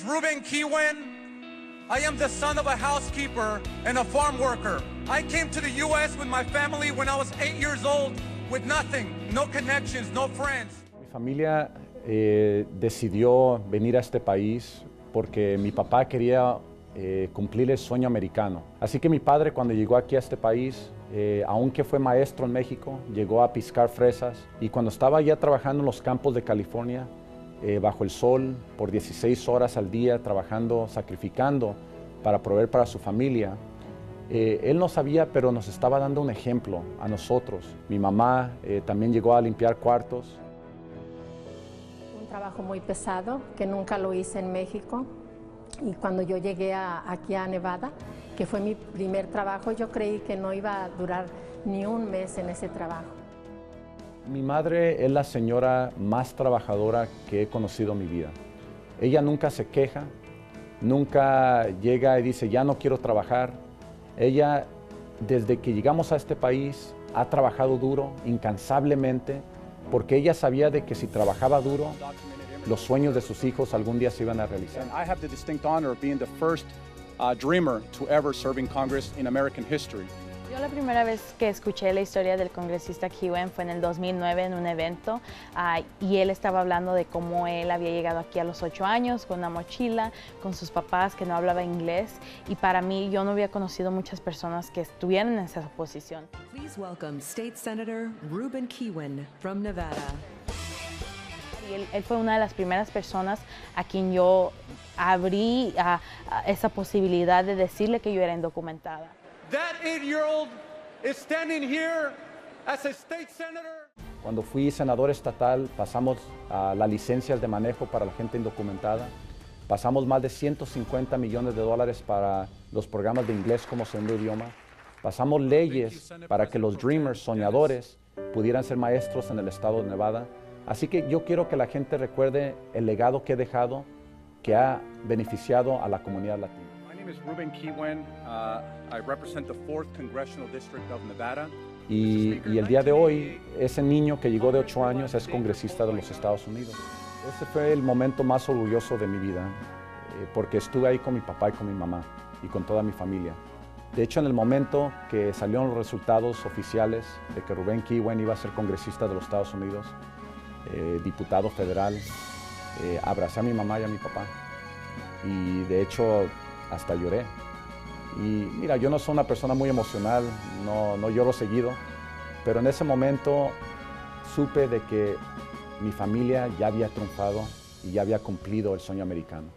Ruben Kiwen. I am the son of a housekeeper and a farm worker. I came to the U.S. with my family when I was 8 years old with nothing, no connections, no friends. Mi familia decidió venir a este país porque mi papá quería cumplir el sueño americano. Así que mi padre, cuando llegó aquí a este país, aunque fue maestro en México, llegó a piscar fresas, y cuando estaba ya trabajando en los campos de California, bajo el sol, por 16 horas al día, trabajando, sacrificando para proveer para su familia, él no sabía, pero nos estaba dando un ejemplo a nosotros. Mi mamá también llegó a limpiar cuartos. Un trabajo muy pesado que nunca lo hice en México, y cuando yo llegué aquí a Nevada, que fue mi primer trabajo, yo creí que no iba a durar ni un mes en ese trabajo. Mi madre es la señora más trabajadora que he conocido en mi vida. Ella nunca se queja, nunca llega y dice, ya no quiero trabajar. Ella, desde que llegamos a este país, ha trabajado duro, incansablemente, porque ella sabía de que si trabajaba duro, los sueños de sus hijos algún día se iban a realizar. I have the distinct honor of being the first dreamer to ever serve in Congress in American history. Yo la primera vez que escuché la historia del congresista Kiwen fue en el 2009 en un evento, y él estaba hablando de cómo él había llegado aquí a los 8 años con una mochila, con sus papás que no hablaba inglés, y para mí yo no había conocido muchas personas que estuvieran en esa posición. Please welcome State Senator Ruben Kiwen from Nevada. Y él fue una de las primeras personas a quien yo abrí esa posibilidad de decirle que yo era indocumentada. That 8-year-old is standing here as a state senator. Cuando fui senador estatal, pasamos las licencias de manejo para la gente indocumentada. Pasamos más de $150 millones para los programas de inglés como segundo idioma. Pasamos leyes para que los dreamers, soñadores, pudieran ser maestros en el estado de Nevada. Así que yo quiero que la gente recuerde el legado que he dejado, que ha beneficiado a la comunidad latina. My name is Ruben Kiwen. I represent the 4th Congressional District of Nevada. Y el día de hoy, ese niño que llegó de 8 años es congresista de los Estados Unidos. Ese fue el momento más orgulloso de mi vida, porque estuve ahí con mi papá y con mi mamá y con toda mi familia. De hecho, en el momento que salieron los resultados oficiales de que Ruben Kiwen iba a ser congresista de los Estados Unidos, diputado federal, abracé a mi mamá y a mi papá, y de hecho hasta lloré. Y mira, yo no soy una persona muy emocional, no lloro seguido, pero en ese momento supe de que mi familia ya había triunfado y ya había cumplido el sueño americano.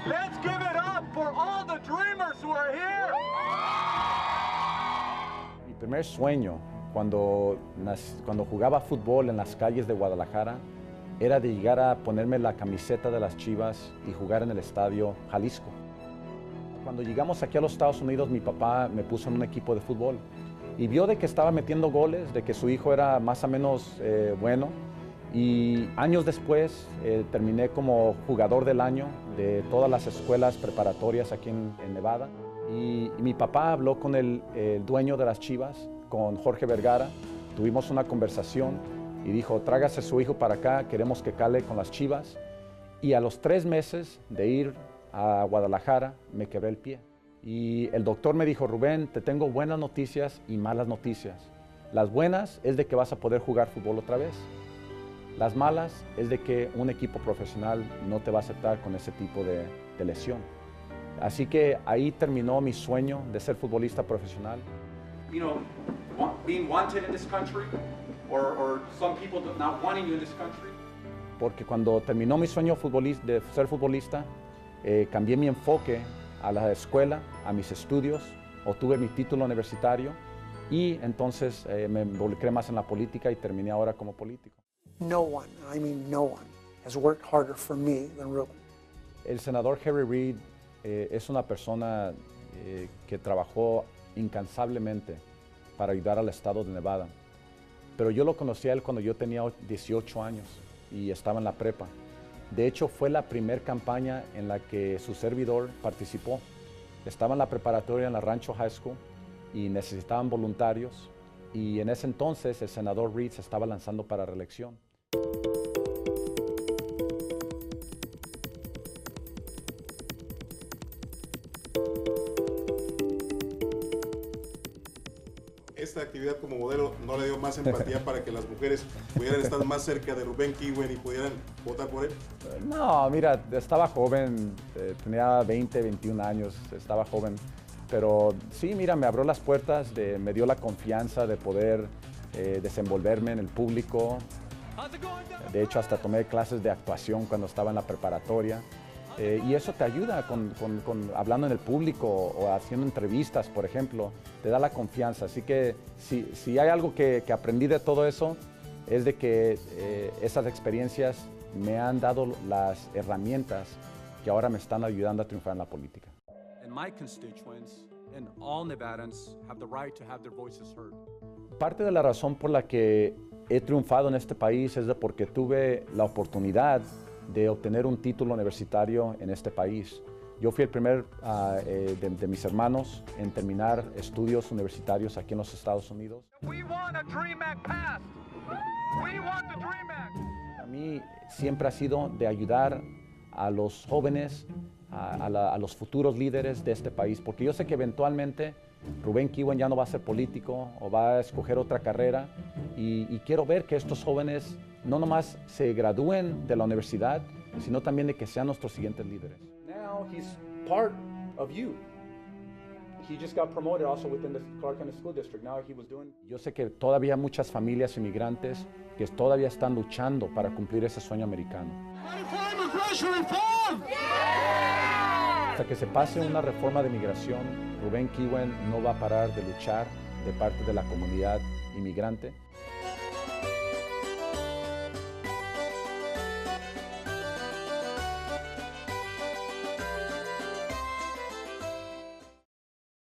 Let's give it up for all the dreamers who are here. Mi primer sueño cuando jugaba fútbol en las calles de Guadalajara era de llegar a ponerme la camiseta de las Chivas y jugar en el estadio Jalisco. Cuando llegamos aquí a los Estados Unidos, mi papá me puso en un equipo de fútbol y vio de que estaba metiendo goles, de que su hijo era más o menos bueno, y años después terminé como jugador del año de todas las escuelas preparatorias aquí en Nevada. Y mi papá habló con el dueño de las Chivas, con Jorge Vergara. Tuvimos una conversación y dijo, trágase a su hijo para acá, queremos que cale con las Chivas. Y a los 3 meses de ir a Guadalajara, me quebré el pie. Y el doctor me dijo, Rubén, te tengo buenas noticias y malas noticias. Las buenas es de que vas a poder jugar fútbol otra vez. Las malas es de que un equipo profesional no te va a aceptar con ese tipo de lesión. Así que ahí terminó mi sueño de ser futbolista profesional. You know, being wanted in this country, or some people not wanting you in this country. Porque cuando terminó mi sueño de ser futbolista, cambié mi enfoque a la escuela, a mis estudios, obtuve mi título universitario y entonces me involucré más en la política y terminé ahora como político. No one, I mean no one, has worked harder for me than Ruben. El senador Harry Reid es una persona que trabajó incansablemente para ayudar al estado de Nevada. Pero yo lo conocí a él cuando yo tenía 18 años y estaba en la prepa. De hecho, fue la primera campaña en la que su servidor participó. Estaba en la preparatoria en la Rancho High School y necesitaban voluntarios. Y en ese entonces el senador Reed se estaba lanzando para reelección. Esta actividad como modelo no le dio más empatía para que las mujeres pudieran estar más cerca de Rubén Kihuen y pudieran votar por él? No, mira, estaba joven, tenía 20, 21 años, estaba joven. Pero sí, mira, me abrió las puertas, me dio la confianza de poder desenvolverme en el público. De hecho, hasta tomé clases de actuación cuando estaba en la preparatoria. Y eso te ayuda hablando en el público o haciendo entrevistas, por ejemplo, te da la confianza. Así que si hay algo que aprendí de todo eso, es de que esas experiencias me han dado las herramientas que ahora me están ayudando a triunfar en la política. And my constituents and all Nevadans have the right to have their voices heard. Parte de la razón por la que he triunfado en este país es de porque tuve la oportunidad de obtener un título universitario en este país. Yo fui el primer de mis hermanos en terminar estudios universitarios aquí en los Estados Unidos. A mí siempre ha sido de ayudar a los jóvenes, a los futuros líderes de este país, porque yo sé que eventualmente Rubén Kihuen ya no va a ser político o va a escoger otra carrera y quiero ver que estos jóvenes no nomás se gradúen de la universidad, sino también de que sean nuestros siguientes líderes. Now he's part of you. He just got promoted also within the Clark County School District. Now he was doing. Yo sé que todavía hay muchas familias inmigrantes que todavía están luchando para cumplir ese sueño americano. Hasta que se pase una reforma de migración, Rubén Kihuen no va a parar de luchar de parte de la comunidad inmigrante.